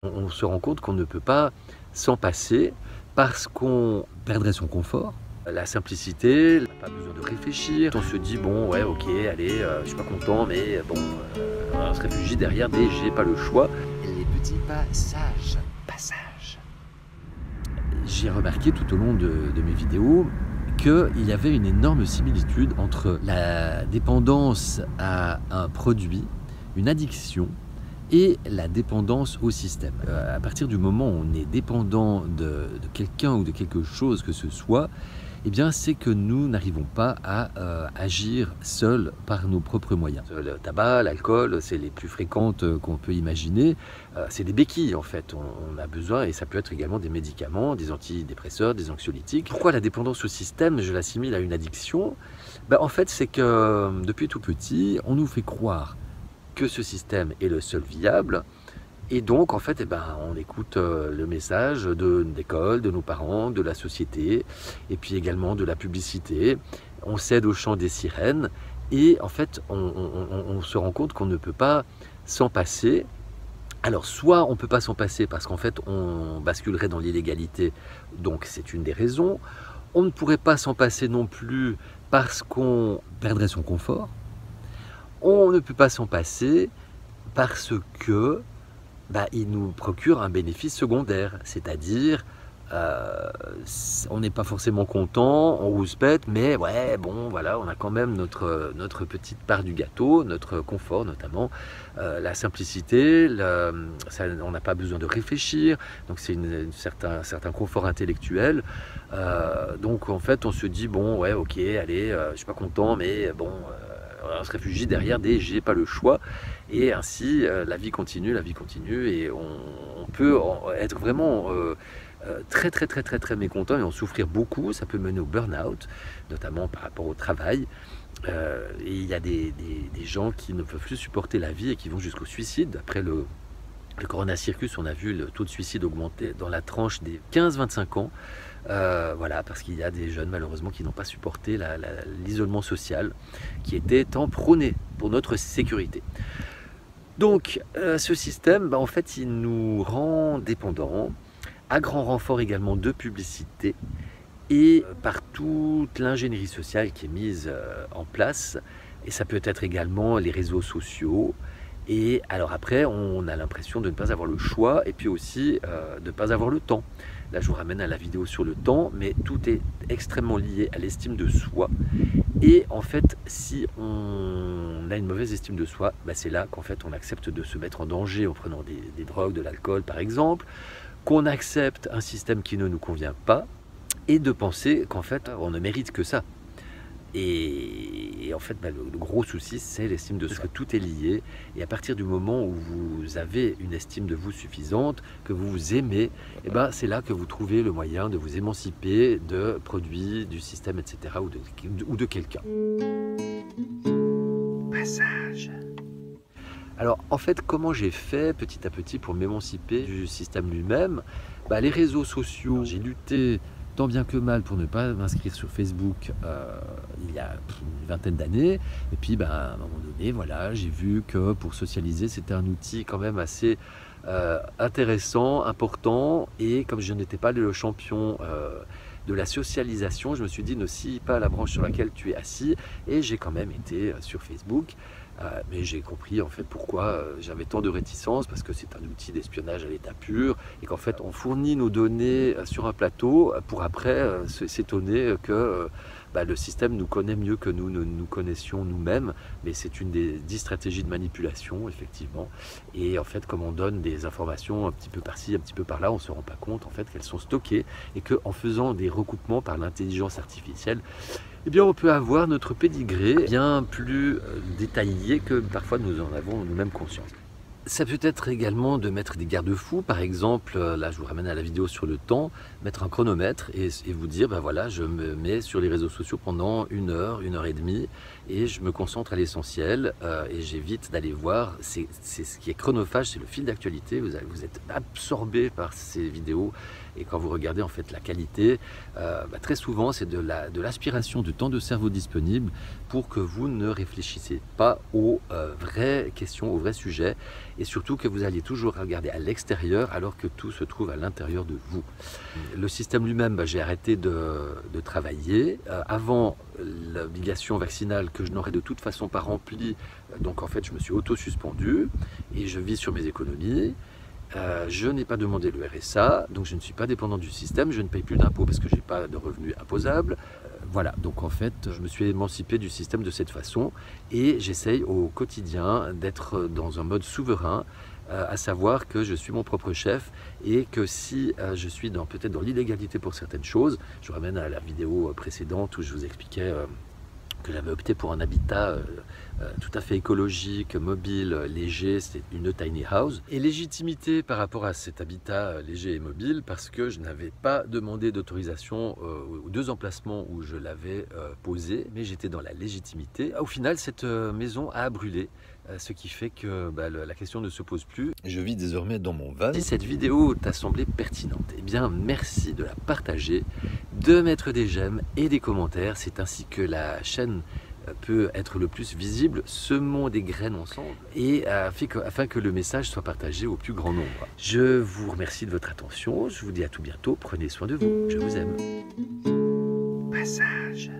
On se rend compte qu'on ne peut pas s'en passer parce qu'on perdrait son confort, la simplicité, on n'a pas besoin de réfléchir. On se dit bon ouais ok allez je suis pas content mais bon on se réfugie derrière des j'ai pas le choix. Les petits passages. J'ai remarqué tout au long de mes vidéos qu'il y avait une énorme similitude entre la dépendance à un produit, une addiction, et la dépendance au système. À partir du moment où on est dépendant de quelqu'un ou de quelque chose que ce soit, eh bien c'est que nous n'arrivons pas à agir seuls par nos propres moyens. Le tabac, l'alcool, c'est les plus fréquentes qu'on peut imaginer. C'est des béquilles en fait, on a besoin, et ça peut être également des médicaments, des antidépresseurs, des anxiolytiques. Pourquoi la dépendance au système, je l'assimile à une addiction? En fait c'est que depuis tout petit, on nous fait croire que ce système est le seul viable, et donc en fait on écoute le message de l'école, de nos parents, de la société, et puis également de la publicité. On cède au chant des sirènes, et en fait on se rend compte qu'on ne peut pas s'en passer. Alors soit on ne peut pas s'en passer parce qu'en fait on basculerait dans l'illégalité, donc c'est une des raisons. On ne pourrait pas s'en passer non plus parce qu'on perdrait son confort. On ne peut pas s'en passer parce que il nous procure un bénéfice secondaire, c'est-à-dire on n'est pas forcément content, on rouspète, mais ouais bon voilà, on a quand même notre petite part du gâteau, notre confort notamment, la simplicité, on n'a pas besoin de réfléchir, donc c'est un certain confort intellectuel. Donc en fait on se dit bon ouais ok allez je suis pas content mais bon on se réfugie derrière des j'ai pas le choix, et ainsi la vie continue, et on peut être vraiment très mécontent et en souffrir beaucoup. Ça peut mener au burn-out, notamment par rapport au travail. Et il y a des gens qui ne peuvent plus supporter la vie et qui vont jusqu'au suicide. Après le Corona Circus, on a vu le taux de suicide augmenter dans la tranche des 15-25 ans. Voilà, parce qu'il y a des jeunes malheureusement qui n'ont pas supporté l'isolement social qui était tant prôné pour notre sécurité. Donc ce système, en fait, il nous rend dépendants, à grand renfort également de publicité et par toute l'ingénierie sociale qui est mise en place. Et ça peut être également les réseaux sociaux. Et alors après, on a l'impression de ne pas avoir le choix, et puis aussi de ne pas avoir le temps. Là, je vous ramène à la vidéo sur le temps, mais tout est extrêmement lié à l'estime de soi. Et en fait, si on a une mauvaise estime de soi, c'est là qu'en fait on accepte de se mettre en danger en prenant des drogues, de l'alcool par exemple, qu'on accepte un système qui ne nous convient pas, et de penser qu'en fait on ne mérite que ça. Et en fait, le gros souci, c'est l'estime de soi. Parce que tout est lié, et à partir du moment où vous avez une estime de vous suffisante, que vous vous aimez, c'est là que vous trouvez le moyen de vous émanciper de produits, du système, etc. ou de quelqu'un. Passage. Alors en fait, comment j'ai fait petit à petit pour m'émanciper du système lui-même? Les réseaux sociaux, j'ai lutté tant bien que mal pour ne pas m'inscrire sur Facebook il y a une vingtaine d'années, et puis à un moment donné, voilà, j'ai vu que pour socialiser, c'était un outil quand même assez intéressant, important, et comme je n'étais pas le champion de la socialisation, je me suis dit ne scie pas la branche sur laquelle tu es assis, et j'ai quand même été sur Facebook. Mais j'ai compris en fait pourquoi j'avais tant de réticence, parce que c'est un outil d'espionnage à l'état pur, et qu'en fait on fournit nos données sur un plateau pour après s'étonner que le système nous connaît mieux que nous ne nous connaissions nous-mêmes. Mais c'est une des 10 stratégies de manipulation effectivement, et en fait comme on donne des informations un petit peu par-ci, un petit peu par-là, on ne se rend pas compte en fait qu'elles sont stockées, et qu'en faisant des recoupements par l'intelligence artificielle, on peut avoir notre pédigré bien plus détaillé que parfois nous en avons nous-mêmes conscience. Ça peut être également de mettre des garde-fous, par exemple, là je vous ramène à la vidéo sur le temps, mettre un chronomètre et vous dire, voilà, je me mets sur les réseaux sociaux pendant 1 heure, 1 heure et demie, et je me concentre à l'essentiel, et j'évite d'aller voir, c'est ce qui est chronophage, c'est le fil d'actualité, vous êtes absorbé par ces vidéos, Et quand vous regardez en fait la qualité, très souvent c'est de l'aspiration de temps de cerveau disponible pour que vous ne réfléchissez pas aux vraies questions, aux vrais sujets, et surtout que vous alliez toujours regarder à l'extérieur alors que tout se trouve à l'intérieur de vous. Le système lui-même, j'ai arrêté de travailler. Avant l'obligation vaccinale que je n'aurais de toute façon pas remplie, donc en fait je me suis auto-suspendu et je vis sur mes économies. Je n'ai pas demandé le RSA, donc je ne suis pas dépendant du système, je ne paye plus d'impôts parce que je n'ai pas de revenus imposables. Voilà, donc en fait, je me suis émancipé du système de cette façon et j'essaye au quotidien d'être dans un mode souverain, à savoir que je suis mon propre chef et que si je suis peut-être dans l'illégalité pour certaines choses, je ramène à la vidéo précédente où je vous expliquais que j'avais opté pour un habitat tout à fait écologique, mobile, léger, c'est une tiny house. Et légitimité par rapport à cet habitat léger et mobile parce que je n'avais pas demandé d'autorisation aux 2 emplacements où je l'avais posé, mais j'étais dans la légitimité. Au final, cette maison a brûlé, ce qui fait que la question ne se pose plus. Je vis désormais dans mon van. Si cette vidéo t'a semblé pertinente, eh bien merci de la partager, de mettre des j'aime et des commentaires. C'est ainsi que la chaîne peut être le plus visible, semons des graines ensemble et afin que le message soit partagé au plus grand nombre. Je vous remercie de votre attention, je vous dis à tout bientôt, prenez soin de vous, je vous aime. Passage.